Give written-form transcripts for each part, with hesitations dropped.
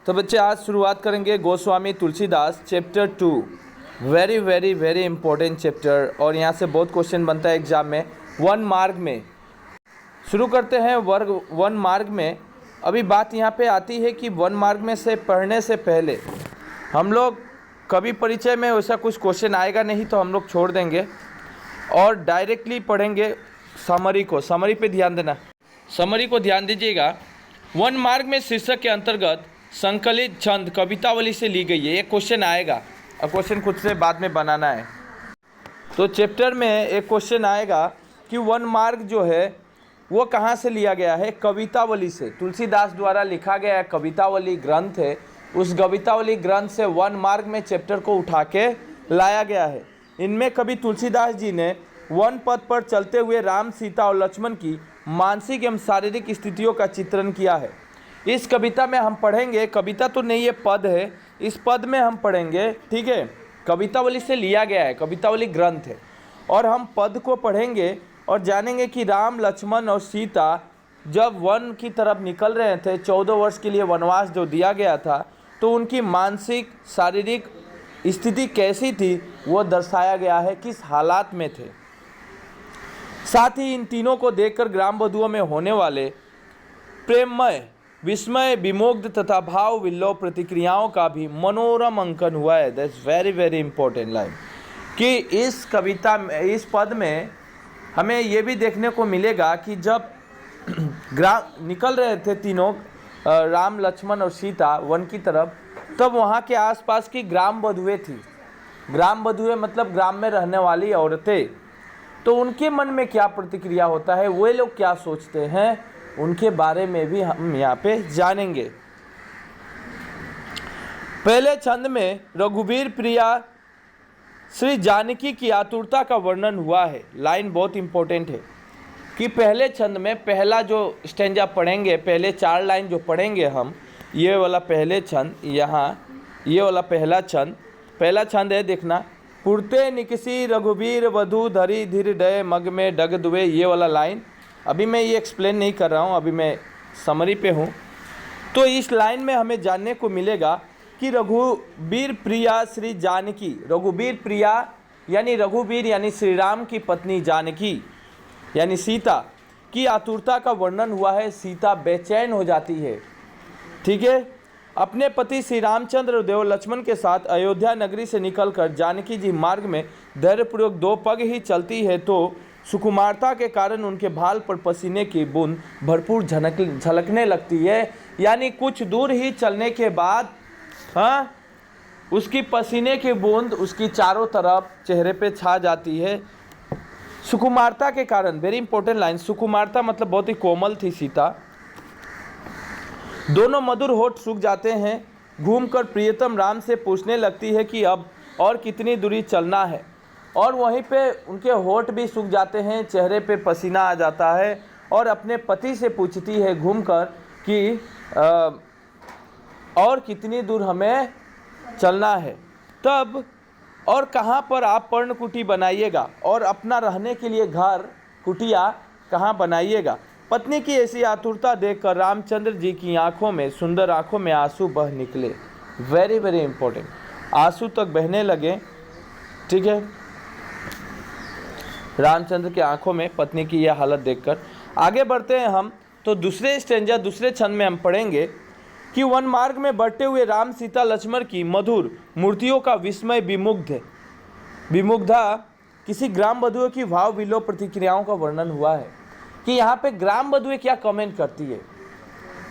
तो बच्चे आज शुरुआत करेंगे Goswami Tulsidas chapter 2। Very very very important chapter और यहाँ से बहुत क्वेश्चन बनता है एग्जाम में 1 मार्क में। शुरू करते हैं वर्ग 1 मार्क में। अभी बात यहाँ पे आती है कि 1 मार्क में से पढ़ने से पहले हम लोग कभी परिचय में वैसा कुछ क्वेश्चन आएगा नहीं तो हम लोग छोड़ देंगे और डायरेक्टली पढ़ेंगे समरी को। समरी पे ध्यान देना, समरी को ध्यान दीजिएगा। 1 मार्क में शीर्षक के अंतर्गत संकलित छंद कवितावली से ली गई है। एक क्वेश्चन आएगा और क्वेश्चन खुद से बाद में बनाना है। तो चैप्टर में एक क्वेश्चन आएगा कि 1 मार्क जो है वो कहाँ से लिया गया है? कवितावली से। तुलसीदास द्वारा लिखा गया कवितावली ग्रंथ है, उस कवितावली ग्रंथ से 1 मार्क में चैप्टर को उठा के लाया गया है। इनमें कवि तुलसीदास जी ने वन पथ पर चलते हुए राम, सीता और लक्ष्मण की मानसिक एवं शारीरिक स्थितियों का चित्रण किया है। इस कविता में हम पढ़ेंगे, कविता तो नहीं, ये पद है, इस पद में हम पढ़ेंगे, ठीक है। कवितावली से लिया गया है, कवितावली ग्रंथ है और हम पद को पढ़ेंगे और जानेंगे कि राम, लक्ष्मण और सीता जब वन की तरफ निकल रहे थे, 14 वर्ष के लिए वनवास जो दिया गया था, तो उनकी मानसिक शारीरिक स्थिति कैसी थी वो दर्शाया गया है, किस हालात में थे। साथ ही इन तीनों को देखकर ग्राम बधुओं में होने वाले प्रेममय, विस्मय, विमुग्ध तथा भाव विल्लव प्रतिक्रियाओं का भी मनोरम अंकन हुआ है। That's very very important line कि इस कविता में, इस पद में हमें ये भी देखने को मिलेगा कि जब ग्राम निकल रहे थे तीनों, राम, लक्ष्मण और सीता वन की तरफ, तब वहाँ के आसपास की ग्राम बधुएं थी। ग्राम बधुएं मतलब ग्राम में रहने वाली औरतें। तो उनके मन में क्या प्रतिक्रिया होता है, वे लोग क्या सोचते हैं, उनके बारे में भी हम यहाँ पे जानेंगे। पहले छंद में रघुवीर प्रिया श्री जानकी की आतुरता का वर्णन हुआ है। लाइन बहुत इंपॉर्टेंट है कि पहले छंद में पहला जो स्टेंजा पढ़ेंगे, पहले 4 लाइन जो पढ़ेंगे हम, ये वाला पहले छंद, यहाँ ये वाला पहला छंद है, देखना। पुरते निकसी रघुवीर वधु धरी धीर डय मग में डग दुए, ये वाला लाइन। अभी मैं ये एक्सप्लेन नहीं कर रहा हूँ, अभी मैं समरी पे हूँ। तो इस लाइन में हमें जानने को मिलेगा कि रघुवीर प्रिया श्री जानकी, रघुवीर प्रिया यानी रघुवीर यानी श्री राम की पत्नी जानकी यानी सीता की आतुरता का वर्णन हुआ है। सीता बेचैन हो जाती है, ठीक है। अपने पति श्री रामचंद्र देव लक्ष्मण के साथ अयोध्या नगरी से निकलकर जानकी जी मार्ग में धैर्यपूर्वक 2 पग ही चलती है तो सुकुमारता के कारण उनके भाल पर पसीने की बूंद भरपूर झलकने लगती है। यानी कुछ दूर ही चलने के बाद उसकी पसीने की बूंद उसकी चारों तरफ चेहरे पे छा जाती है। सुकुमारता के कारण, वेरी इंपॉर्टेंट लाइन, सुकुमारता मतलब बहुत ही कोमल थी सीता। दोनों मधुर होठ सूख जाते हैं। घूमकर प्रियतम राम से पूछने लगती है कि अब और कितनी दूरी चलना है, और वहीं पे उनके होठ भी सूख जाते हैं, चेहरे पे पसीना आ जाता है और अपने पति से पूछती है घूमकर कि और कितनी दूर हमें चलना है। तब और कहाँ पर आप पर्णकुटी बनाइएगा और अपना रहने के लिए घर, कुटिया कहाँ बनाइएगा। पत्नी की ऐसी आतुरता देखकर रामचंद्र जी की आंखों में, सुंदर आंखों में आंसू बह निकले। वेरी वेरी इंपॉर्टेंट, आंसू तक बहने लगे, ठीक है, रामचंद्र की आंखों में पत्नी की यह हालत देखकर। आगे बढ़ते हैं हम, तो दूसरे स्टेंजा, दूसरे छंद में हम पढ़ेंगे कि 1 मार्ग में बढ़ते हुए राम, सीता, लक्ष्मण की मधुर मूर्तियों का विस्मय विमुग्धा किसी ग्राम बधुओं की भाव विलोप प्रतिक्रियाओं का वर्णन हुआ है कि यहाँ पे ग्राम बधुएं क्या कमेंट करती है,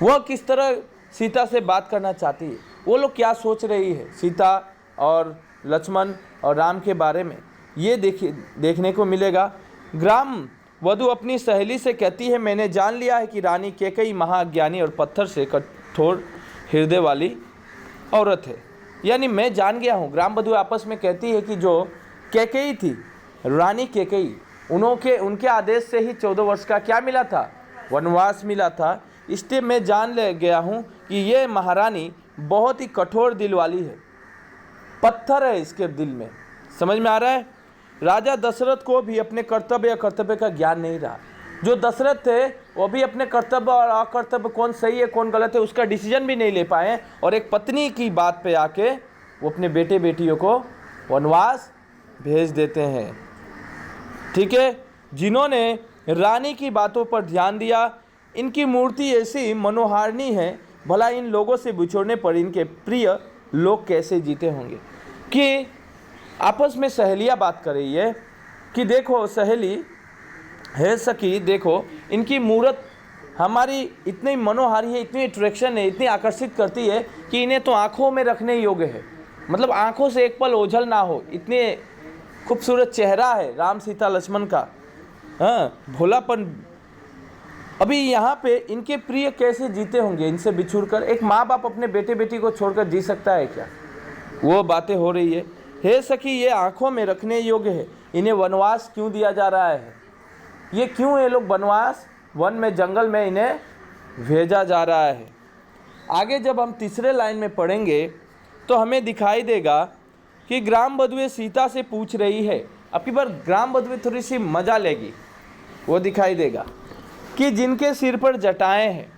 वह किस तरह सीता से बात करना चाहती है, वो लोग क्या सोच रही है सीता और लक्ष्मण और राम के बारे में, ये देखने को मिलेगा। ग्राम वधु अपनी सहेली से कहती है, मैंने जान लिया है कि रानी कैकेयी महाज्ञानी और पत्थर से कठोर हृदय वाली औरत है। यानी मैं जान गया हूँ, ग्राम वधु आपस में कहती है कि जो कैकेयी थी, रानी कैकेयी, उनके आदेश से ही 14 वर्ष का क्या मिला था, वनवास मिला था। इसलिए मैं जान ले गया हूँ कि ये महारानी बहुत ही कठोर दिल वाली है, पत्थर है इसके दिल में। समझ में आ रहा है। राजा दशरथ को भी अपने कर्तव्य का ज्ञान नहीं रहा। जो दशरथ थे वो भी अपने कर्तव्य और अकर्तव्य कौन सही है कौन गलत है उसका डिसीजन भी नहीं ले पाए, और एक पत्नी की बात पे आके वो अपने बेटे बेटियों को वनवास भेज देते हैं। ठीक है, जिन्होंने रानी की बातों पर ध्यान दिया, इनकी मूर्ति ऐसी मनोहारिणी है, भला इन लोगों से बिछोड़ने पर इनके प्रिय लोग कैसे जीते होंगे। कि आपस में सहेलियाँ बात कर रही है कि देखो सहेली है सखी, देखो इनकी मूर्त हमारी इतनी मनोहारी है, इतनी अट्रैक्शन है, इतनी आकर्षित करती है कि इन्हें तो आँखों में रखने योग्य है, मतलब आँखों से एक पल ओझल ना हो, इतने खूबसूरत चेहरा है राम सीता लक्ष्मण का, हाँ भोलापन। अभी यहाँ पे इनके प्रिय कैसे जीते होंगे इनसे बिछुड़ कर। एक माँ बाप अपने बेटे बेटी को छोड़कर जी सकता है क्या? वो बातें हो रही है। हे सखी, ये आँखों में रखने योग्य है, इन्हें वनवास क्यों दिया जा रहा है? ये क्यों ये लोग वनवास, वन में जंगल में इन्हें भेजा जा रहा है? आगे जब हम तीसरे लाइन में पढ़ेंगे तो हमें दिखाई देगा कि ग्राम बधुए सीता से पूछ रही है। अब की बार ग्राम बधुए थोड़ी सी मजा लेगी, वो दिखाई देगा कि जिनके सिर पर जटाएं हैं,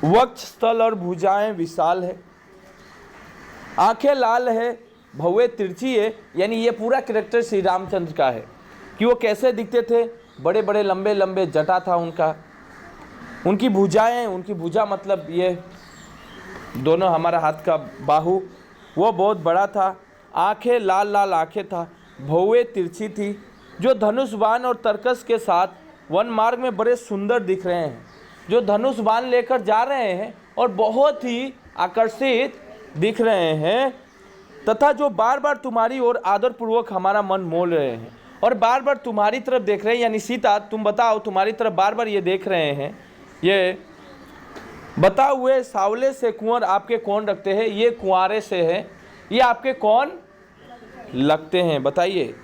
वक्ष स्थल और भुजाएं विशाल है, आंखें लाल है, भौवें तिरछी है। यानी ये पूरा कैरेक्टर श्री रामचंद्र का है कि वो कैसे दिखते थे, बड़े बड़े लंबे लंबे जटा था उनका, उनकी भुजाएं, उनकी भुजा मतलब ये दोनों हमारा हाथ का बाहु, वो बहुत बड़ा था, आंखें लाल लाल आंखें था, भौवें तिरछी थी, जो धनुष बाण और तरकस के साथ वन मार्ग में बड़े सुंदर दिख रहे हैं, जो धनुष बाण लेकर जा रहे हैं और बहुत ही आकर्षित दिख रहे हैं, तथा जो बार बार तुम्हारी ओर आदरपूर्वक हमारा मन मोल रहे हैं और बार बार तुम्हारी तरफ देख रहे हैं। यानी सीता, तुम बताओ, तुम्हारी तरफ बार बार ये देख रहे हैं। ये बता हुए सावले से कुंवर आपके कौन रखते हैं? ये कुंवारे से है, ये आपके कौन लगते हैं? बताइए।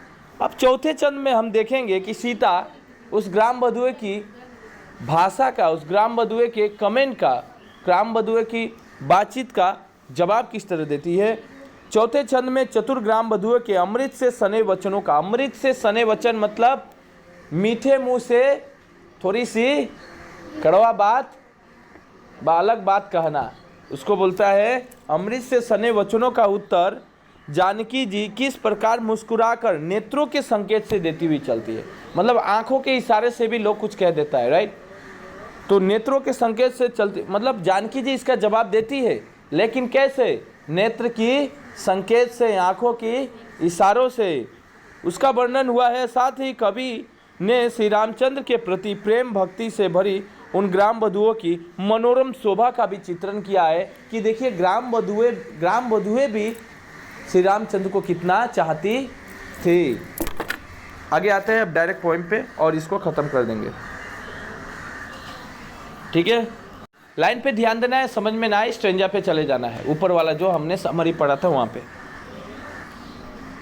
अब चौथे चंद में हम देखेंगे कि सीता उस ग्राम बधुए की भाषा का, उस ग्राम बधुए के कमेंट का, ग्राम बधुए की बातचीत का जवाब किस तरह देती है। चौथे छंद में चतुर ग्राम बधुए के अमृत से सने वचनों का, अमृत से सने वचन मतलब मीठे मुंह से थोड़ी सी कड़वा बात, अलग बात कहना, उसको बोलता है अमृत से सने वचनों का उत्तर जानकी जी किस प्रकार मुस्कुराकर नेत्रों के संकेत से देती हुई चलती है। मतलब आंखों के इशारे से भी लोग कुछ कह देता है, राइट। तो नेत्रों के संकेत से चलती, मतलब जानकी जी इसका जवाब देती है, लेकिन कैसे? नेत्र की संकेत से, आंखों की इशारों से उसका वर्णन हुआ है। साथ ही कवि ने श्री रामचंद्र के प्रति प्रेम भक्ति से भरी उन ग्राम बधुओं की मनोरम शोभा का भी चित्रण किया है कि देखिए ग्राम बधुए भी श्री रामचंद्र को कितना चाहती थी। आगे आते हैं अब डायरेक्ट पॉइंट पे और इसको खत्म कर देंगे, ठीक है। लाइन पे ध्यान देना है, समझ में ना आए स्ट्रेंजा पे चले जाना है, ऊपर वाला जो हमने समरी पढ़ा था वहां पे।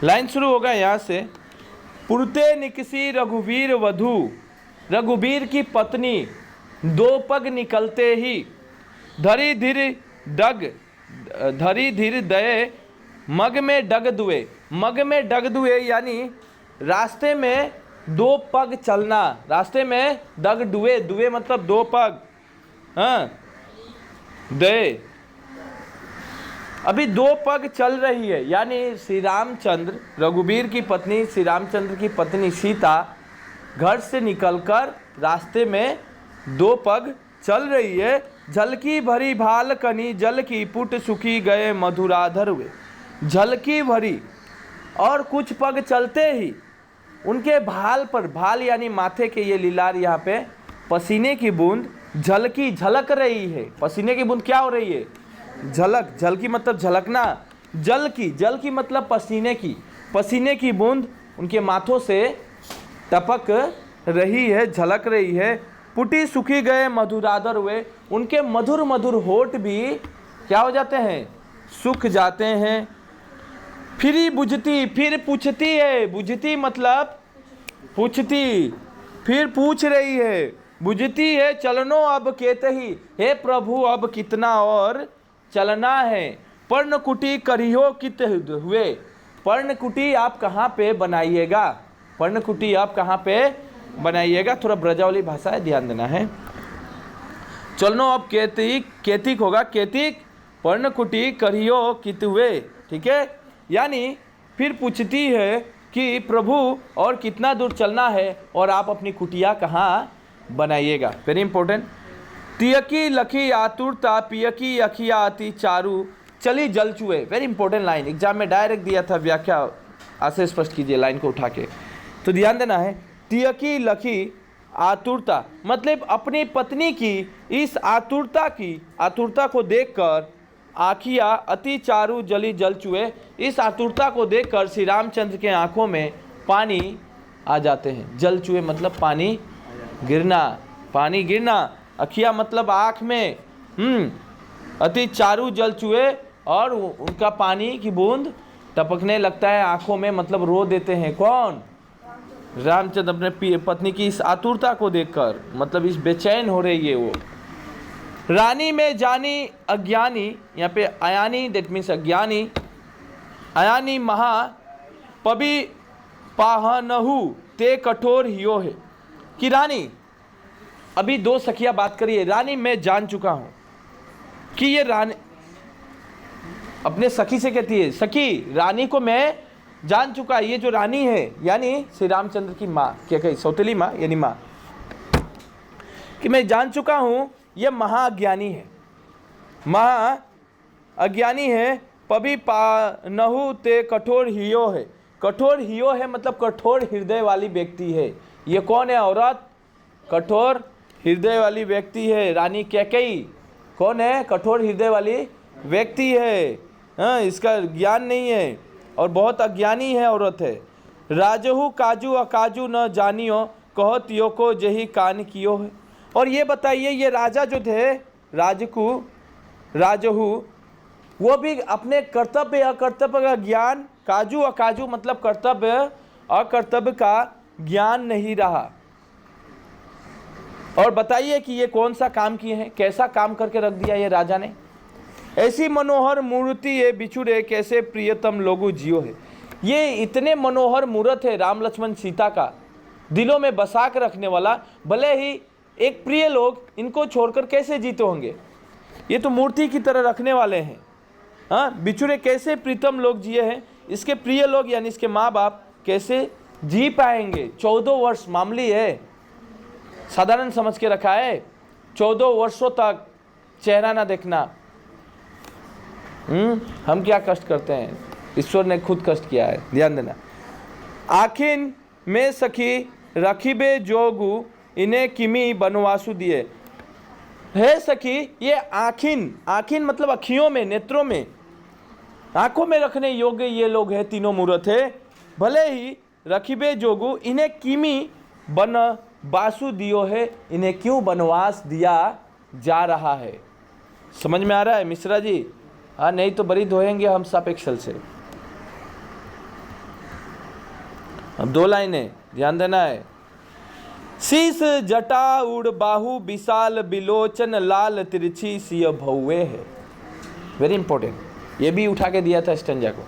लाइन शुरू होगा यहां से। पुरते निकसी रघुवीर वधु, रघुवीर की पत्नी दो पग निकलते ही, धरी धीर दये मग में डग दुए। मग में डग दुए यानी रास्ते में दो पग चलना, रास्ते में डग दुए, दुए मतलब दो पग, हाँ दे। अभी दो पग चल रही है, यानी श्री रामचंद्र, रघुवीर की पत्नी, श्री रामचंद्र की पत्नी सीता घर से निकलकर रास्ते में दो पग चल रही है। झलकी भरी भाल कनी जल की पुट सुखी गए मधुराधर हुए। झलकी भरी, और कुछ पग चलते ही उनके भाल पर, भाल यानी माथे के ये लीलार, यहाँ पे पसीने की बूंद झलकी, झलक रही है। पसीने की बूंद क्या हो रही है? झलक। झलकी मतलब झलकना, जल की मतलब पसीने की, पसीने की बूंद उनके माथों से टपक रही है, झलक रही है। पुटी सुखी गए मधुराधर हुए, उनके मधुर मधुर होठ भी क्या हो जाते हैं? सूख जाते हैं। फिर बुझती, फिर पूछती है, बुझती मतलब पूछती, फिर पूछ रही है, बुझती है। चलनो अब केते ही, हे प्रभु अब कितना और चलना है। पर्णकुटी करियो कित हुए, पर्णकुटी आप कहाँ पे बनाइएगा? पर्णकुटी आप कहाँ पे बनाइएगा, थोड़ा ब्रजावली भाषा है, ध्यान देना है। चलनो अब केतिक होगा, केतिक पर्णकुटी करियो कितुए, ठीक है। यानी फिर पूछती है कि प्रभु और कितना दूर चलना है और आप अपनी कुटिया कहाँ बनाइएगा। Very important. तियकी लखी आतुरता पियकी अखिया अति चारू चली जल चुए। वेरी इंपॉर्टेंट लाइन, एग्जाम में डायरेक्ट दिया था, व्याख्या ऐसे स्पष्ट कीजिए लाइन को उठा के। तो ध्यान देना है, तियकी लखी आतुरता मतलब अपनी पत्नी की इस आतुरता को देखकर आखिया अति चारू जली जल चुए। इस आतुरता को देखकर श्री रामचंद्र के आंखों में पानी आ जाते हैं। जल चुए मतलब पानी गिरना, अखिया मतलब आँख में, अति चारू जल चुए और उनका पानी की बूंद टपकने लगता है आंखों में, मतलब रो देते हैं। कौन? रामचंद्र अपने पत्नी की इस आतुरता को देखकर, मतलब इस बेचैन हो रही है वो। रानी में जानी अज्ञानी, यहाँ पे अयानी दैट मीन्स अज्ञानी, अयानी महा पबी पाहनहु ते कठोर हियो है। कि रानी, अभी दो सखियां बात करिए, रानी मैं जान चुका हूं कि ये रानी अपने सखी से कहती है, सखी रानी को मैं जान चुका, ये जो रानी है यानी श्री रामचंद्र की माँ, क्या कही, सौतेली माँ यानी माँ, कि मैं जान चुका हूं ये महाअज्ञानी है, पबी पानहु ते कठोर हियो है। कठोर हियो है मतलब कठोर हृदय वाली व्यक्ति है। ये कौन है औरत? कठोर हृदय वाली व्यक्ति है। रानी कैकेयी कौन है? कठोर हृदय वाली व्यक्ति है। हाँ, इसका ज्ञान नहीं है और बहुत अज्ञानी है, औरत है। राजहु काजू अकाजू न जानियो कहत यो को जही कान कियो है। और ये बताइए, ये राजा जो थे राजहु, वो भी अपने कर्तव्य अकर्तव्य का ज्ञान, काजू अकाजू मतलब कर्तव्य अकर्तव्य का ज्ञान नहीं रहा। और बताइए कि ये कौन सा काम किए हैं, कैसा काम करके रख दिया ये राजा ने। ऐसी मनोहर मूर्ति ये बिछुड़े कैसे प्रियतम लोगु जियो है। ये इतने मनोहर मूर्त है राम लक्ष्मण सीता का, दिलों में बसा कर रखने वाला, भले ही एक प्रिय लोग इनको छोड़कर कैसे जीते होंगे। ये तो मूर्ति की तरह रखने वाले हैं। हाँ, बिछुड़े कैसे प्रीतम लोग जिए हैं, इसके प्रिय लोग यानी इसके माँ बाप कैसे जी पाएंगे। 14 वर्ष मामूली है, साधारण समझ के रखा है। 14 वर्षों तक चेहरा ना देखना। हम क्या कष्ट करते हैं, ईश्वर ने खुद कष्ट किया है, ध्यान देना। आखिन में सखी रखिबे जोगु इन्हें किमी बनवासु दिए। है सखी, ये आखिन मतलब अखियों में, नेत्रों में, आंखों में रखने योग्य ये लोग हैं, तीनों मूर्त है। भले ही रखिबे जोगु इन्हें किमी बन बासु दियो है, इन्हें क्यों बनवास दिया जा रहा है। समझ में आ रहा है मिश्रा जी? हाँ, नहीं तो बड़ी धोएंगे हम सापेक्षल से। अब 2 लाइनें ध्यान देना है। शीस जटा उड़ बाहु विशाल बिलोचन लाल तिरछी सिय भौवे है। वेरी इंपॉर्टेंट, ये भी उठा के दिया था स्टंजा को।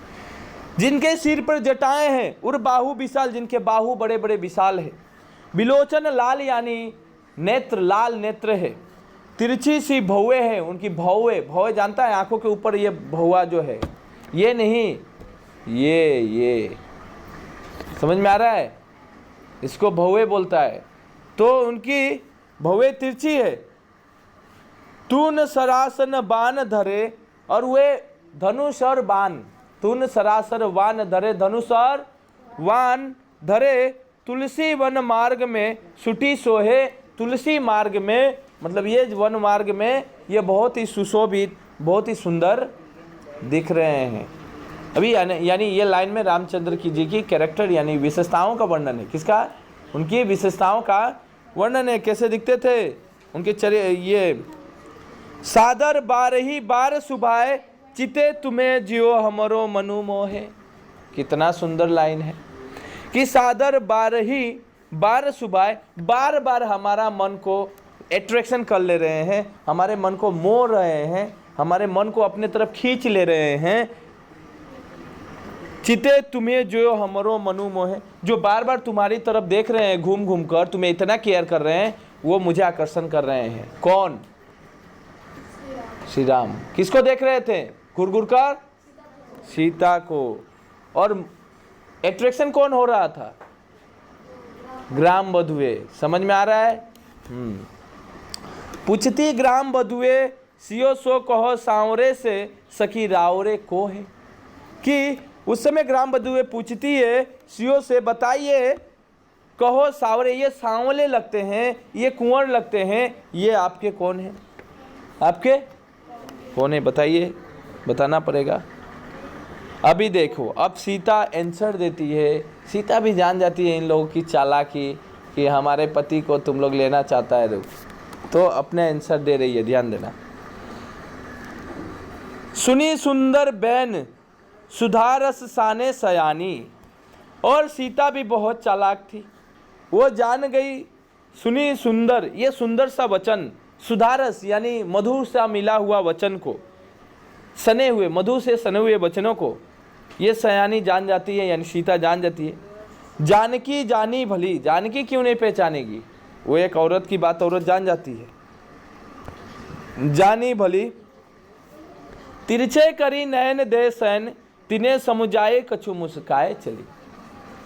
जिनके सिर पर जटाएं हैं, उड़ बाहु विशाल, जिनके बाहु बड़े बड़े विशाल है। बिलोचन लाल यानी नेत्र, लाल नेत्र है। तिरछी सी भौवे है, उनकी भौवे जानता है, आंखों के ऊपर ये भौवा जो है, ये नहीं, ये समझ में आ रहा है, इसको भौवे बोलता है। तो उनकी भौवे तिरछी है। तून सरासन बाण धरे, और वे धनुष और बाण, तून सरासर वान धरे, धनुष और वान धरे, तुलसी वन मार्ग में सुटी सोहे। तुलसी मार्ग में मतलब ये वन मार्ग में ये बहुत ही सुशोभित, बहुत ही सुंदर दिख रहे हैं। अभी यानी ये लाइन में रामचंद्र जी की कैरेक्टर यानी विशेषताओं का वर्णन है। किसका? उनकी विशेषताओं का वर्णन है। कैसे दिखते थे उनके ये सादर बारही बार सुभाए चिते तुम्हें जियो हमरो मनु मोहे। कितना सुंदर लाइन है कि सादर बारही बार सुभाए, बार बार हमारा मन को एट्रैक्शन कर ले रहे हैं, हमारे मन को मोह रहे हैं, हमारे मन को अपने तरफ खींच ले रहे हैं। चिते तुम्हें जो हमरो मनु मोहे, जो बार बार तुम्हारी तरफ देख रहे हैं घूम घूम कर, तुम्हें इतना केयर कर रहे हैं, वो मुझे आकर्षण कर रहे हैं। कौन? श्री राम। किसको देख रहे थे घूर घूर कर? सीता को। और अट्रैक्शन कौन हो रहा था? ग्राम बधुए। समझ में आ रहा है? पूछती ग्राम बधुए सियो सो कहो सांवरे से सखी रावरे को है। कि उस समय ग्राम बधुए पूछती है सियो से, बताइए कहो सांवरे, ये सांवले लगते हैं, ये कुंवर लगते हैं, ये आपके कौन है? आपके कौन है बताइए, बताना पड़ेगा। अभी देखो, अब सीता आंसर देती है। सीता भी जान जाती है इन लोगों की चालाकी कि हमारे पति को तुम लोग लेना चाहता है लोग, तो अपने आंसर दे रही है, ध्यान देना। सुनी सुंदर बैन सुधारस साने सयानी। और सीता भी बहुत चालाक थी, वो जान गई। सुनी सुंदर, ये सुंदर सा वचन, सुधारस यानी मधु सा मिला हुआ वचन को, सने हुए, मधु से सने हुए वचनों को ये सयानी जान जाती है, यानी सीता जान जाती है। जानकी जानी भली, जानकी क्यों नहीं पहचानेगी? वो एक औरत की बात औरत जान जाती है। जानी भली तिरछे करी नयन दे सैन, तिने समुझाए कछु मुस्काए चली।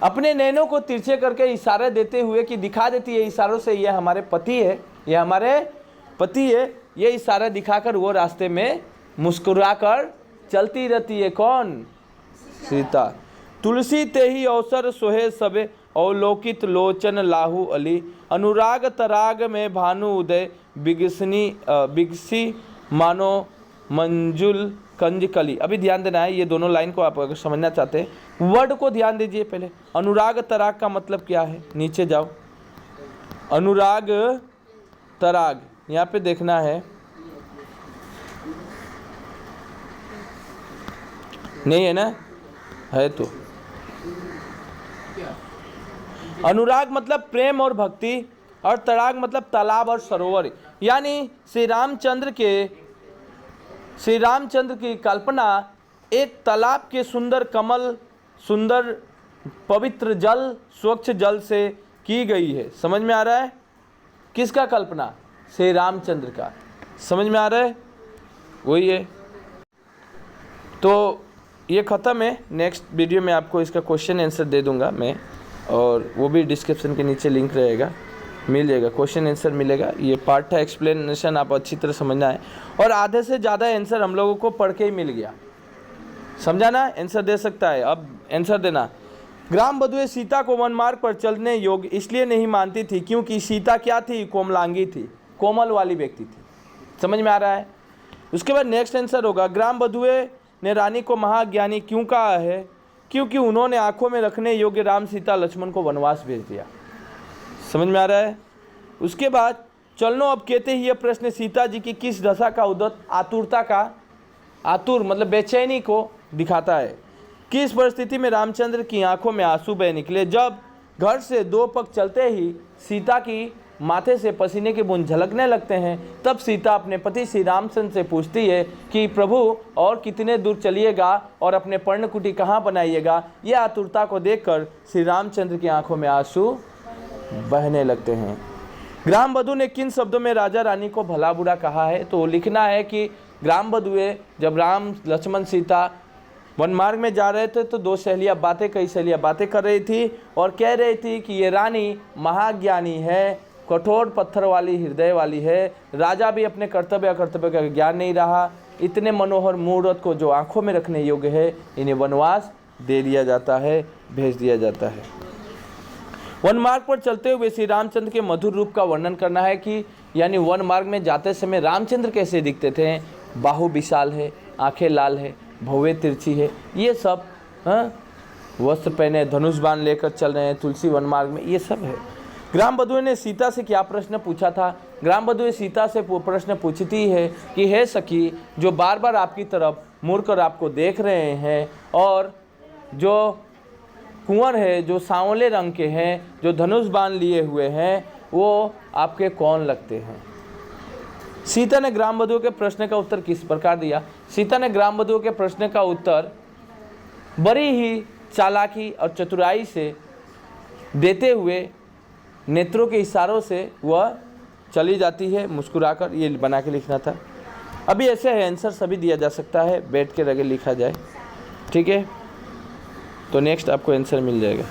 अपने नैनों को तिरछे करके इशारे देते हुए कि दिखा देती है इशारों से, ये हमारे पति है, ये हमारे पति है, ये इशारा दिखाकर वो रास्ते में मुस्कुराकर चलती रहती है। कौन? सीता। तुलसी ते ही अवसर सोहे सबे, अवलोकित लोचन लाहू अली। अनुराग तराग में भानु उदय, बिगसी मानो मंजुल कंज कली। अभी ध्यान देना है, ये दोनों लाइन को आप अगर समझना चाहते हैं, वर्ड को ध्यान दीजिए पहले। अनुराग तराग का मतलब क्या है? नीचे जाओ, अनुराग तराग यहाँ पे देखना है। नहीं है ना? है तो अनुराग मतलब प्रेम और भक्ति, और तराग मतलब तालाब और सरोवर। यानी श्री रामचंद्र की कल्पना एक तालाब के सुंदर कमल, सुंदर पवित्र जल, स्वच्छ जल से की गई है। समझ में आ रहा है? किसका कल्पना? श्री रामचंद्र का। समझ में आ रहा है? वही है। तो ये ख़त्म है। नेक्स्ट वीडियो में आपको इसका क्वेश्चन आंसर दे दूंगा मैं, और वो भी डिस्क्रिप्शन के नीचे लिंक रहेगा, मिल जाएगा, क्वेश्चन आंसर मिलेगा। ये पार्ट था एक्सप्लेनेशन, आप अच्छी तरह समझना है। और आधे से ज़्यादा आंसर हम लोगों को पढ़ के ही मिल गया, समझा ना? आंसर दे सकता है, अब आंसर देना। ग्राम बधुए सीता को वन मार्ग पर चलने योग्य इसलिए नहीं मानती थी क्योंकि सीता क्या थी? कोमलांगी थी, कोमल वाली व्यक्ति थी। समझ में आ रहा है? उसके बाद नेक्स्ट आंसर होगा, ग्राम बधुए ने रानी को महाज्ञानी क्यों कहा है? क्योंकि उन्होंने आंखों में रखने योग्य राम सीता लक्ष्मण को वनवास भेज दिया। समझ में आ रहा है? उसके बाद चलनो अब कहते ही यह प्रश्न सीता जी की किस दशा का उद्गत, आतुरता का, आतुर मतलब बेचैनी को दिखाता है। किस परिस्थिति में रामचंद्र की आंखों में आंसू बह निकले? जब घर से 2 पग चलते ही सीता की माथे से पसीने के बूंद झलकने लगते हैं, तब सीता अपने पति श्री रामचंद्र से पूछती है कि प्रभु और कितने दूर चलिएगा और अपने पर्णकुटी कहाँ बनाइएगा? यह आतुरता को देखकर श्री रामचंद्र की आंखों में आंसू बहने लगते हैं। ग्राम बधू ने किन शब्दों में राजा रानी को भला बुरा कहा है? तो लिखना है कि ग्राम बधुए जब राम लक्ष्मण सीता वन मार्ग में जा रहे थे तो 2 सहेलियाँ कई सहेलियाँ बातें कर रही थी और कह रही थी कि ये रानी महाज्ञानी है, कठोर पत्थर वाली हृदय वाली है। राजा भी अपने कर्तव्य अकर्तव्य का ज्ञान नहीं रहा। इतने मनोहर मूर्त को जो आंखों में रखने योग्य है, इन्हें वनवास दे दिया जाता है, भेज दिया जाता है। वन मार्ग पर चलते हुए श्री रामचंद्र के मधुर रूप का वर्णन करना है कि यानी वन मार्ग में जाते समय रामचंद्र कैसे दिखते थे। बाहु विशाल है, आंखें लाल है, भौवें तिरछी है, ये सब। वस्त्र पहने, धनुष बाण लेकर चल रहे हैं तुलसी वन मार्ग में, ये सब है। ग्राम बधुए ने सीता से क्या प्रश्न पूछा था? ग्राम बधुए सीता से प्रश्न पूछती है कि हे सखी, जो बार बार आपकी तरफ मुड़कर आपको देख रहे हैं और जो कुंवर है, जो सांवले रंग के हैं, जो धनुष बाण लिए हुए हैं, वो आपके कौन लगते हैं? सीता ने ग्राम बधुओं के प्रश्न का उत्तर किस प्रकार दिया? सीता ने ग्राम बधुओं के प्रश्न का उत्तर बड़ी ही चालाकी और चतुराई से देते हुए नेत्रों के इशारों से वह चली जाती है मुस्कुराकर, ये बना के लिखना था। अभी ऐसे है, आंसर सभी दिया जा सकता है, बैठ के अगर लिखा जाए, ठीक है। तो नेक्स्ट आपको आंसर मिल जाएगा।